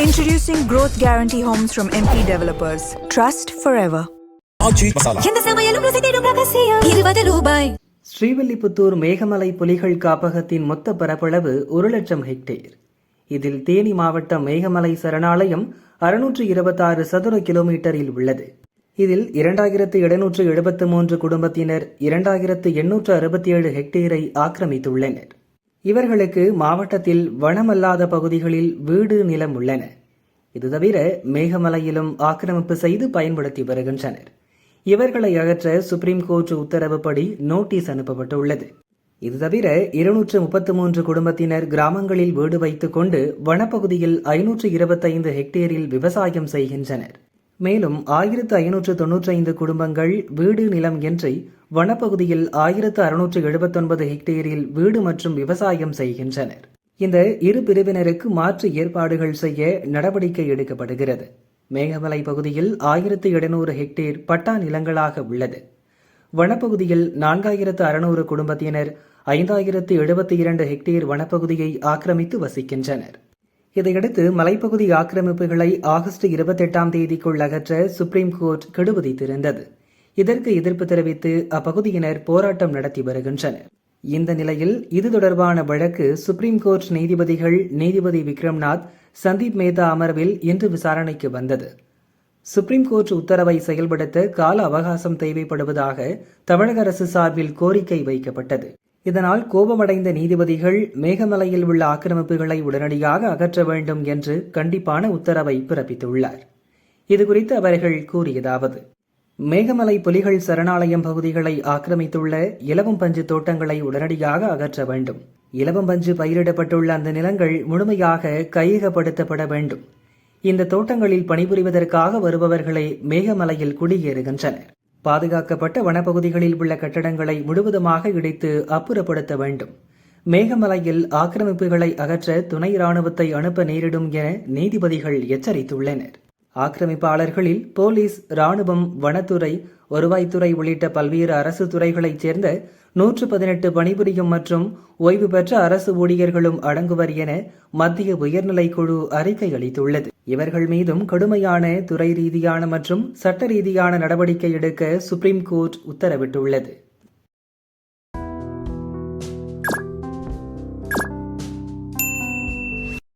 Introducing Growth Guarantee Homes from MP Developers. Trust forever. எந்த சமையலும் ருசி தேடும் ரகசியம் ₹20. ஸ்ரீவில்லிபுத்தூர் மேகமலை புலிகள் காப்பகத்தின் மொத்த பரப்பளவு 1,00,000 ஹெக்டேர். இதில் தேனி மாவட்டம் மேகமலை சரணாலயம் 626 சதுர கிலோமீட்டரில் உள்ளது. இதில் 2773 குடும்பத்தினர் 2867 ஹெக்டேரை ஆக்கிரமித்துள்ளனர். இவர்களுக்கு மாவட்டத்தில் வனமல்லாத பகுதிகளில் வீடு நிலம் உள்ளன. இது தவிர மேகமலையிலும் ஆக்கிரமிப்பு செய்து பயன்படுத்தி வருகின்றனர். இவர்களை அகற்ற சுப்ரீம் கோர்ட் உத்தரவுப்படி நோட்டீஸ் அனுப்பப்பட்டுள்ளது. இது தவிர 233 குடும்பத்தினர் கிராமங்களில் வீடு வைத்துக் கொண்டு வனப்பகுதியில் 525 ஹெக்டேரில் விவசாயம் செய்கின்றனர். மேலும் 1595 குடும்பங்கள் வீடு நிலம் இன்றி வனப்பகுதியில் 1679 ஹெக்டேரில் வீடு மற்றும் விவசாயம் செய்கின்றனர். இந்த இரு பிரிவினருக்கு மாற்று ஏற்பாடுகள் செய்ய நடவடிக்கை எடுக்கப்படுகிறது. மேகமலை பகுதியில் 1700 ஹெக்டேர் பட்டா நிலங்களாக உள்ளது. வனப்பகுதியில் 4600 குடும்பத்தினர் 5072 ஹெக்டேர் வனப்பகுதியை ஆக்கிரமித்து வசிக்கின்றனர். இதையடுத்து மலைப்பகுதி ஆக்கிரமிப்புகளை ஆகஸ்ட் 28ஆம் தேதிக்குள் அகற்ற சுப்ரீம் கோர்ட் கெடு விதித்திருந்தது. இதற்கு எதிர்ப்பு தெரிவித்து அப்பகுதியினர் போராட்டம் நடத்தி வருகின்றனர். இந்த நிலையில் இது தொடர்பான வழக்கு சுப்ரீம் கோர்ட் நீதிபதிகள் நீதிபதி விக்ரம்நாத், சந்தீப் மேத்தா அமர்வில் இன்று விசாரணைக்கு வந்தது. சுப்ரீம் கோர்ட் உத்தரவை செயல்படுத்த கால அவகாசம் தேவைப்படுவதாக தமிழக அரசு சார்பில் கோரிக்கை வைக்கப்பட்டது. இதனால் கோபமடைந்த நீதிபதிகள் மேகமலையில் உள்ள ஆக்கிரமிப்புகளை உடனடியாக அகற்ற வேண்டும் என்று கண்டிப்பான உத்தரவை பிறப்பித்துள்ளார். இதுகுறித்து அவர்கள் கூறியதாவது: மேகமலை புலிகள் சரணாலயம் பகுதிகளை ஆக்கிரமித்துள்ள இலவம் பஞ்சு தோட்டங்களை உடனடியாக அகற்ற வேண்டும். இலவம் பஞ்சு பயிரிடப்பட்டுள்ள அந்த நிலங்கள் முழுமையாக கையகப்படுத்தப்பட வேண்டும். இந்த தோட்டங்களில் பணிபுரிவதற்காக வருபவர்களே மேகமலையில் குடியேறுகின்றனர். பாதுகாக்கப்பட்ட வனப்பகுதிகளில் உள்ள கட்டடங்களை முழுவதுமாக இடித்து அப்புறப்படுத்த வேண்டும். மேகமலையில் ஆக்கிரமிப்புகளை அகற்ற துணை ராணுவத்தை அனுப்ப நேரிடும் என நீதிபதிகள் எச்சரித்துள்ளனர். ஆக்கிரமிப்பாளர்களில் போலீஸ், ராணுவம், வனத்துறை, வருவாய்த்துறை உள்ளிட்ட பல்வேறு அரசு துறைகளைச் சேர்ந்த 118 பணிபுரியும் மற்றும் ஓய்வு பெற்ற அரசு ஊழியர்களும் அடங்குவர் என மத்திய உயர்நிலைக்குழு அறிக்கை அளித்துள்ளது. இவர்கள் மீதும் கடுமையான துறை ரீதியான மற்றும் சட்ட ரீதியான நடவடிக்கை எடுக்க சுப்ரீம் கோர்ட் உத்தரவிட்டுள்ளது.